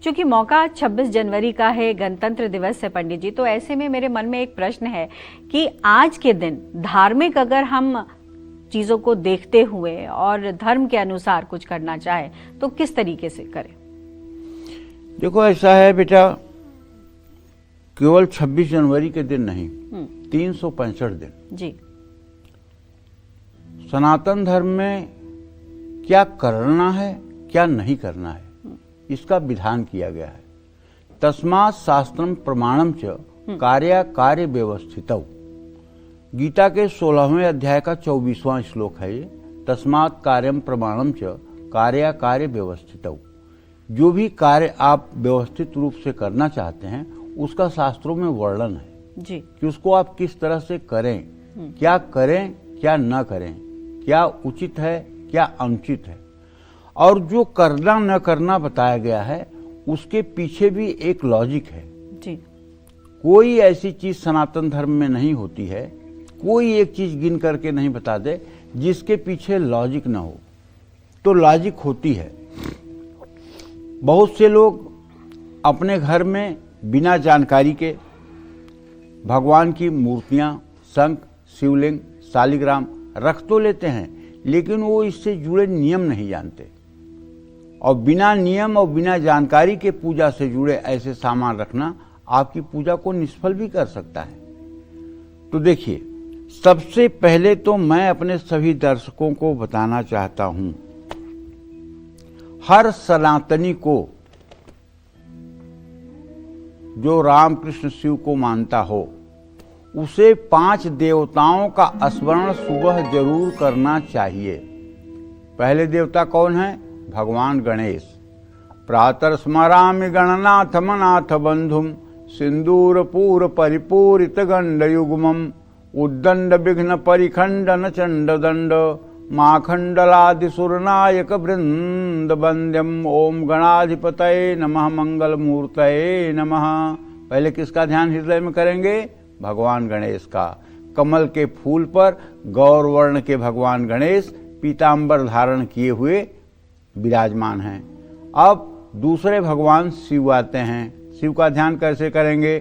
चूंकि मौका 26 जनवरी का है, गणतंत्र दिवस है पंडित जी, तो ऐसे में मेरे मन में एक प्रश्न है कि आज के दिन धार्मिक अगर हम चीजों को देखते हुए और धर्म के अनुसार कुछ करना चाहे तो किस तरीके से करें? देखो, ऐसा है बेटा, केवल 26 जनवरी के दिन नहीं, 365 दिन जी सनातन धर्म में क्या करना है क्या नहीं करना है इसका विधान किया गया है। तस्मात् शास्त्रम प्रमाणम च कार्य व्यवस्थितौ, गीता के 16वें अध्याय का 24वां श्लोक है ये। तस्मात् कार्यम प्रमाणम च कार्य व्यवस्थितौ, जो भी कार्य आप व्यवस्थित रूप से करना चाहते हैं उसका शास्त्रों में वर्णन है जी कि उसको आप किस तरह से करें, क्या करें क्या न करें, क्या उचित है क्या अनुचित है। और जो करना न करना बताया गया है उसके पीछे भी एक लॉजिक है जी। कोई ऐसी चीज सनातन धर्म में नहीं होती है, कोई एक चीज गिन करके नहीं बता दे जिसके पीछे लॉजिक ना हो। तो लॉजिक होती है। बहुत से लोग अपने घर में बिना जानकारी के भगवान की मूर्तियां, शंख, शिवलिंग, शालिग्राम रख तो लेते हैं, लेकिन वो इससे जुड़े नियम नहीं जानते। और बिना नियम और बिना जानकारी के पूजा से जुड़े ऐसे सामान रखना आपकी पूजा को निष्फल भी कर सकता है। तो देखिए, सबसे पहले तो मैं अपने सभी दर्शकों को बताना चाहता हूं, हर सनातनी को जो रामकृष्ण शिव को मानता हो उसे 5 देवताओं का स्मरण सुबह जरूर करना चाहिए। पहले देवता कौन है? भगवान गणेश। प्रातः स्मरामि गणनाथ मनाथ बंधुम सिंदूर पूर परिपूरित गंड युग्मम उद्दंड विघ्न परिखंडन चंड दंड माखंडलादि सुरनायक वृंद वंद्यम ओम गणाधिपतये नमः मंगल मूर्तये नमः। पहले किसका ध्यान हृदय में करेंगे? भगवान गणेश का। कमल के फूल पर गौरवर्ण के भगवान गणेश पीतांबर धारण किए हुए विराजमान हैं। अब दूसरे भगवान शिव आते हैं। शिव का ध्यान कैसे करेंगे?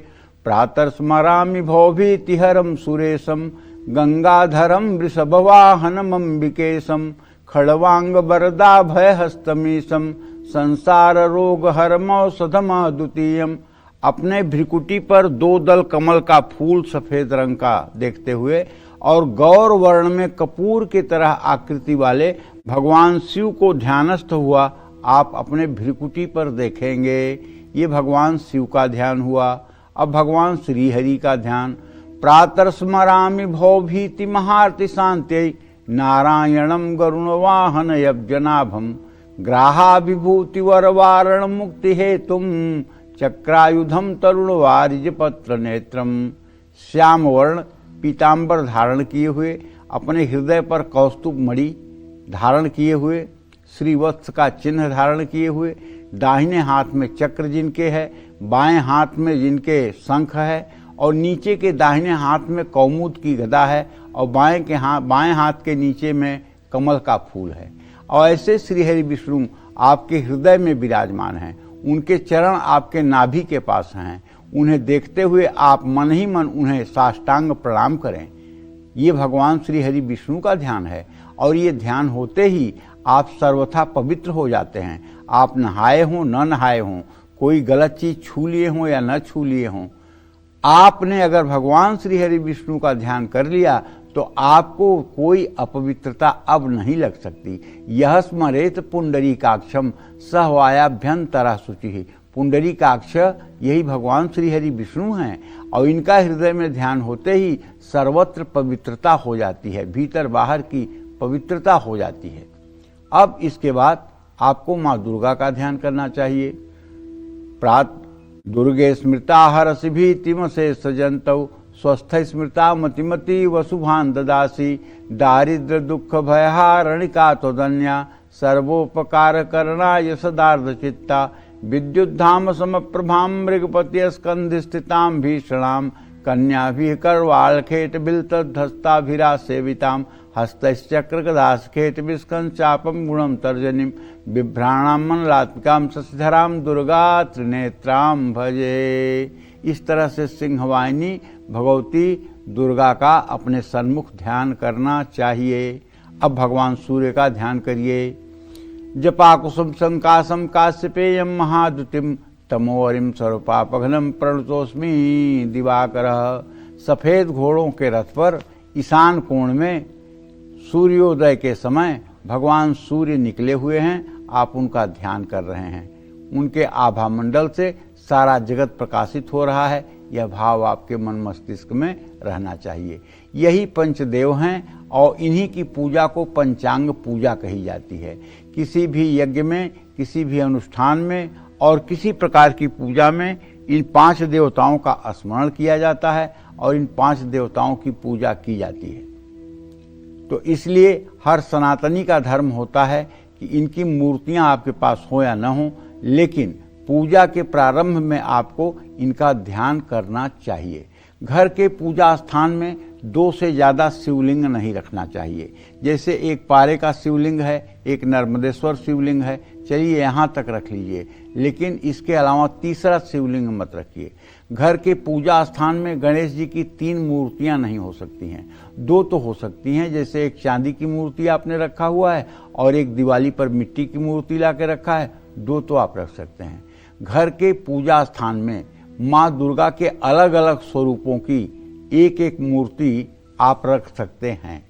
प्रातः स्मरामि भौभीतिहरम सुरेशम गंगाधरम वृषभवाहनम अंबिकेशम खड़वांग वरदा भय हस्तमीशम संसार रोग हरमौषधम द्वितीयम। अपने भ्रिकुटी पर 2 दल कमल का फूल सफेद रंग का देखते हुए और गौर वर्ण में कपूर की तरह आकृति वाले भगवान शिव को ध्यानस्थ हुआ आप अपने भ्रिकुटी पर देखेंगे। ये भगवान शिव का ध्यान हुआ। अब भगवान श्री हरि का ध्यान। प्रातः स्मरामि भौभीति महारति शांत्यै नारायणम गरुण वाहन यज्ञनाभम ग्राहाभिभूति वरवारण मुक्ति हेतुम चक्रायुधम तरुण वारिज पत्र नेत्रम। श्याम वर्ण पीतांबर धारण किए हुए, अपने हृदय पर कौस्तुभ मणि धारण किए हुए, श्रीवत्स का चिन्ह धारण किए हुए, दाहिने हाथ में चक्र जिनके है, बाएं हाथ में जिनके शंख है और नीचे के दाहिने हाथ में कौमुद की गदा है और बाएं हाथ के नीचे में कमल का फूल है। और ऐसे श्री हरि विष्णु आपके हृदय में विराजमान हैं। उनके चरण आपके नाभि के पास हैं। उन्हें देखते हुए आप मन ही मन उन्हें साष्टांग प्रणाम करें। ये भगवान श्री हरि विष्णु का ध्यान है। और ये ध्यान होते ही आप सर्वथा पवित्र हो जाते हैं। आप नहाए हों न नहाए हों, कोई गलत चीज छू लिए हों या न छू लिए हों, आपने अगर भगवान श्री हरि विष्णु का ध्यान कर लिया तो आपको कोई अपवित्रता अब नहीं लग सकती। यह स्मरेत पुंडरीकाक्षम सहवायाभ्यंतरा शुचि। पुंडरीकाक्ष यही भगवान श्री हरि विष्णु हैं और इनका हृदय में ध्यान होते ही सर्वत्र पवित्रता हो जाती है, भीतर बाहर की पवित्रता हो जाती है। अब इसके बाद आपको माँ दुर्गा का ध्यान करना चाहिए। प्रात दुर्गे स्मृता हरसि भीतिम से सजंतौ स्वस्थ स्मृता मतिमति वसुभान ददासी दारिद्र दुख भयहारणिका त्वदन्या सर्वोपकार करणाय सदार्थ चित्ता विद्युद्धाम समप्रभाम मृगपति स्कंध स्थिताम भीषणाम कन्याभिः करवाल खेट बिलतद्धस्ताभिरा सेविताम हस्तश्चक्र गदास खेट विस्कन चापम गुणम तर्जनीम बिभ्राणाम मनलात्मिकाम शशिधराम दुर्गा त्रिनेत्राम भजे। इस तरह से सिंहवाहिनी भगवती दुर्गा का अपने सन्मुख ध्यान करना चाहिए। अब भगवान सूर्य का ध्यान करिए। जपाकुसुम संकासम काश्यपेयम महाद्युतिम तमोवरिम सर्वपापघ्नम प्रणतोस्मि दिवाकरः। सफेद घोड़ों के रथ पर ईशान कोण में सूर्योदय के समय भगवान सूर्य निकले हुए हैं। आप उनका ध्यान कर रहे हैं। उनके आभा मंडल से सारा जगत प्रकाशित हो रहा है। यह भाव आपके मन मस्तिष्क में रहना चाहिए। यही पंचदेव हैं और इन्हीं की पूजा को पंचांग पूजा कही जाती है। किसी भी यज्ञ में, किसी भी अनुष्ठान में और किसी प्रकार की पूजा में इन 5 देवताओं का स्मरण किया जाता है और इन 5 देवताओं की पूजा की जाती है। तो इसलिए हर सनातनी का धर्म होता है कि इनकी मूर्तियां आपके पास हो या न हो, लेकिन पूजा के प्रारंभ में आपको इनका ध्यान करना चाहिए। घर के पूजा स्थान में 2 से ज़्यादा शिवलिंग नहीं रखना चाहिए। जैसे एक पारे का शिवलिंग है, एक नर्मदेश्वर शिवलिंग है, चलिए यहाँ तक रख लीजिए, लेकिन इसके अलावा तीसरा शिवलिंग मत रखिए। घर के पूजा स्थान में गणेश जी की 3 मूर्तियाँ नहीं हो सकती हैं, 2 तो हो सकती हैं। जैसे एक चांदी की मूर्ति आपने रखा हुआ है और एक दिवाली पर मिट्टी की मूर्ति ला के रखा है, 2 तो आप रख सकते हैं। घर के पूजा स्थान में माँ दुर्गा के अलग अलग स्वरूपों की एक एक मूर्ति आप रख सकते हैं।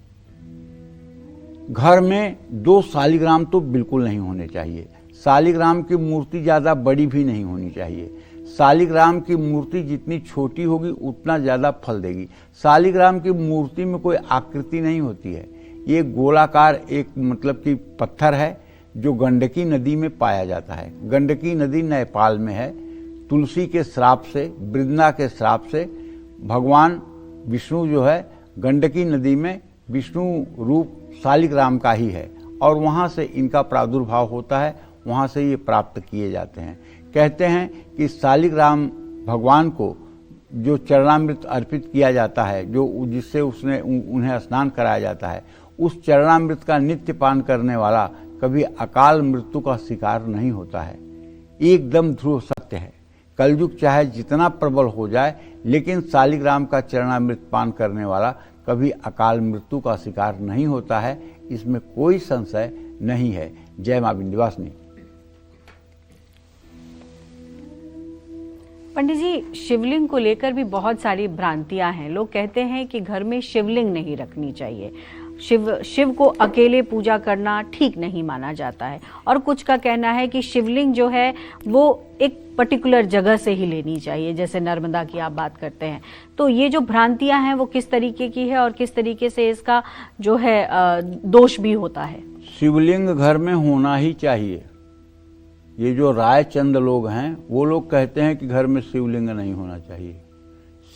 घर में 2 शालिग्राम तो बिल्कुल नहीं होने चाहिए। शालिग्राम की मूर्ति ज़्यादा बड़ी भी नहीं होनी चाहिए। शालिग्राम की मूर्ति जितनी छोटी होगी उतना ज़्यादा फल देगी। शालिग्राम की मूर्ति में कोई आकृति नहीं होती है। ये गोलाकार एक मतलब कि पत्थर है जो गंडकी नदी में पाया जाता है। गंडकी नदी नेपाल में है। तुलसी के श्राप से, वृंदा के श्राप से भगवान विष्णु जो है गंडकी नदी में विष्णु रूप शालिग्राम का ही है और वहाँ से इनका प्रादुर्भाव होता है, वहाँ से ये प्राप्त किए जाते हैं। कहते हैं कि शालिग्राम भगवान को जो चरणामृत अर्पित किया जाता है, जो जिससे उन्हें स्नान कराया जाता है, उस चरणामृत का नित्य पान करने वाला कभी अकाल मृत्यु का शिकार नहीं होता है। एकदम ध्रुव सत्य है। कलयुग चाहे जितना प्रबल हो जाए, लेकिन शालिग्राम का चरणामृत पान करने वाला कभी अकाल मृत्यु का शिकार नहीं होता है। इसमें कोई संशय नहीं है। जय मां विंध्यवासिनी। पंडित जी, शिवलिंग को लेकर भी बहुत सारी भ्रांतियां हैं। लोग कहते हैं कि घर में शिवलिंग नहीं रखनी चाहिए, शिव को अकेले पूजा करना ठीक नहीं माना जाता है, और कुछ का कहना है कि शिवलिंग जो है वो एक पर्टिकुलर जगह से ही लेनी चाहिए, जैसे नर्मदा की आप बात करते हैं। तो ये जो भ्रांतियां हैं वो किस तरीके की है और किस तरीके से इसका जो है दोष भी होता है? शिवलिंग घर में होना ही चाहिए। ये जो रायचंद लोग हैं वो लोग कहते हैं कि घर में शिवलिंग नहीं होना चाहिए।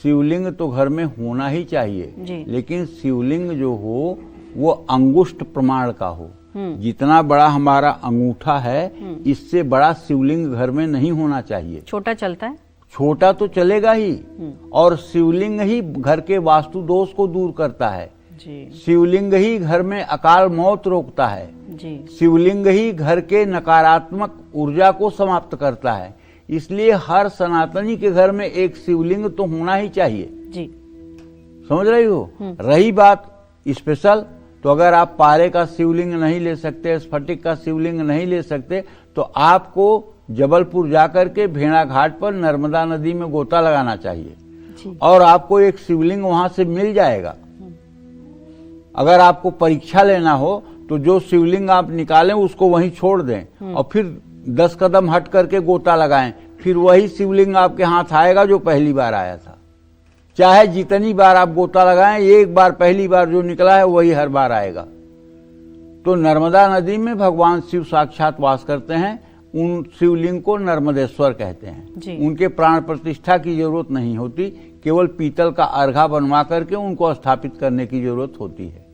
शिवलिंग तो घर में होना ही चाहिए, लेकिन शिवलिंग जो हो वो अंगुष्ठ प्रमाण का हो। जितना बड़ा हमारा अंगूठा है, इससे बड़ा शिवलिंग घर में नहीं होना चाहिए। छोटा चलता है? छोटा तो चलेगा ही, और शिवलिंग ही घर के वास्तु दोष को दूर करता है। शिवलिंग ही घर में अकाल मौत रोकता है। शिवलिंग ही घर के नकारात्मक ऊर्जा को समाप्त करता है। इसलिए हर सनातनी के घर में एक शिवलिंग तो होना ही चाहिए। समझ रही हो? रही बात स्पेशल, तो अगर आप पारे का शिवलिंग नहीं ले सकते, स्फटिक का शिवलिंग नहीं ले सकते, तो आपको जबलपुर जाकर के भेड़ा घाट पर नर्मदा नदी में गोता लगाना चाहिए और आपको एक शिवलिंग वहां से मिल जाएगा। अगर आपको परीक्षा लेना हो तो जो शिवलिंग आप निकालें उसको वहीं छोड़ दें और फिर 10 कदम हट करके गोता लगाएं, फिर वही शिवलिंग आपके हाथ आएगा जो पहली बार आया था। चाहे जितनी बार आप गोता लगाएं, एक बार पहली बार जो निकला है वही हर बार आएगा। तो नर्मदा नदी में भगवान शिव साक्षात वास करते हैं। उन शिवलिंग को नर्मदेश्वर कहते हैं। उनके प्राण प्रतिष्ठा की जरूरत नहीं होती, केवल पीतल का अर्घा बनवा करके उनको स्थापित करने की जरूरत होती है।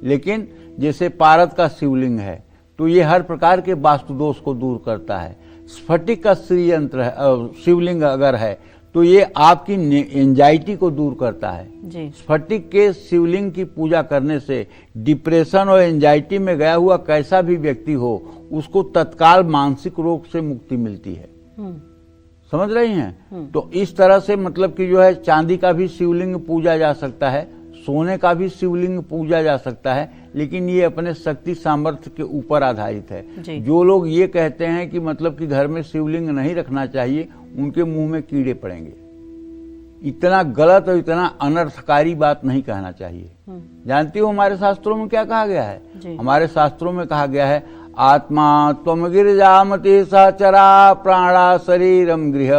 लेकिन जैसे पारद का शिवलिंग है तो ये हर प्रकार के वास्तु दोष को दूर करता है। स्फटिक का श्रीयंत्र शिवलिंग अगर है तो ये आपकी एंजाइटी को दूर करता है जी। स्फटिक के शिवलिंग की पूजा करने से डिप्रेशन और एंजाइटी में गया हुआ कैसा भी व्यक्ति हो उसको तत्काल मानसिक रोग से मुक्ति मिलती है। समझ रही हैं? तो इस तरह से मतलब कि जो है चांदी का भी शिवलिंग पूजा जा सकता है, सोने का भी शिवलिंग पूजा जा सकता है, लेकिन ये अपने शक्ति सामर्थ्य के ऊपर आधारित है। जो लोग ये कहते हैं कि मतलब कि घर में शिवलिंग नहीं रखना चाहिए, उनके मुंह में कीड़े पड़ेंगे। इतना गलत और इतना अनर्थकारी बात नहीं कहना चाहिए। जानती हो हमारे शास्त्रों में क्या कहा गया है? हमारे शास्त्रों में कहा गया है, आत्मा त्वम गिरिजामति सहचरा प्राणा शरीरम गृह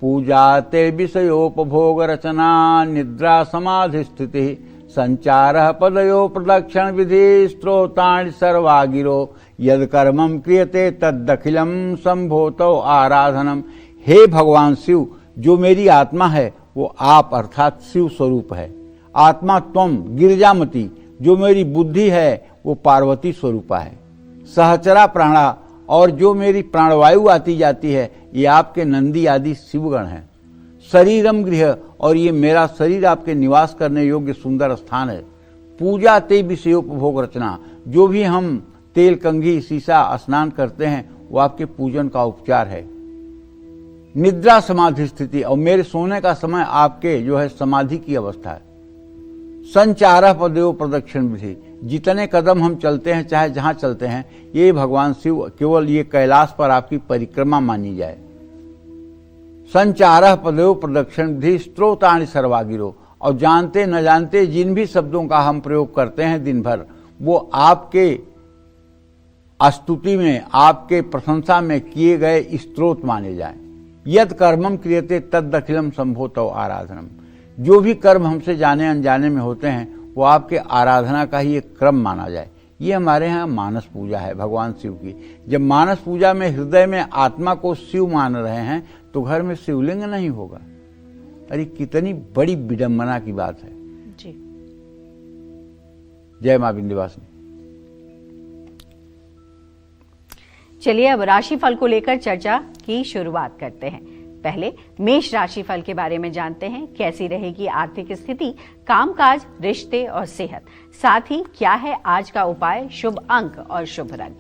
पूजा ते विषयोपभोग रचना निद्रा समाधि स्थिति संचार पदयो प्रदक्षिण विधि स्त्रोतानि सर्वागिरो यद कर्मम क्रियते तदखिलम संभोतो आराधनम। हे भगवान शिव, जो मेरी आत्मा है वो आप अर्थात शिव स्वरूप है। आत्मा त्वम गिरिजामति, जो मेरी बुद्धि है वो पार्वती स्वरूपा है। सहचरा प्राणा, और जो मेरी प्राणवायु आती जाती है ये आपके नंदी आदि शिवगण हैं। शरीरम गृह, और ये मेरा शरीर आपके निवास करने योग्य सुंदर स्थान है। पूजा ते विषयोपभोग रचना, जो भी हम तेल कंघी शीशा स्नान करते हैं वो आपके पूजन का उपचार है। निद्रा समाधि स्थिति, और मेरे सोने का समय आपके जो है समाधि की अवस्था है। संचार पदयो प्रदक्षिण विधि, जितने कदम हम चलते हैं चाहे जहां चलते हैं, ये भगवान शिव केवल ये कैलाश पर आपकी परिक्रमा मानी जाए। संचार पदयो प्रदक्षिण विधि स्त्रोतानि सर्वागिरो, और जानते न जानते जिन भी शब्दों का हम प्रयोग करते हैं दिन भर, वो आपके स्तुति में आपके प्रशंसा में किए गए स्त्रोत माने जाएं। यद कर्मम क्रियते तद अखिलम संभोतो आराधनम, जो भी कर्म हमसे जाने अनजाने में होते हैं वो आपके आराधना का ही एक क्रम माना जाए। ये हमारे यहाँ मानस पूजा है भगवान शिव की। जब मानस पूजा में हृदय में आत्मा को शिव मान रहे हैं तो घर में शिवलिंग नहीं होगा। अरे कितनी बड़ी विडंबना की बात है जी। जय मां विंध्यवासिनी। चलिए अब राशिफल को लेकर चर्चा की शुरुआत करते हैं। पहले मेष राशिफल के बारे में जानते हैं। कैसी रहेगी आर्थिक स्थिति, कामकाज, रिश्ते और सेहत, साथ ही क्या है आज का उपाय, शुभ अंक और शुभ रंग।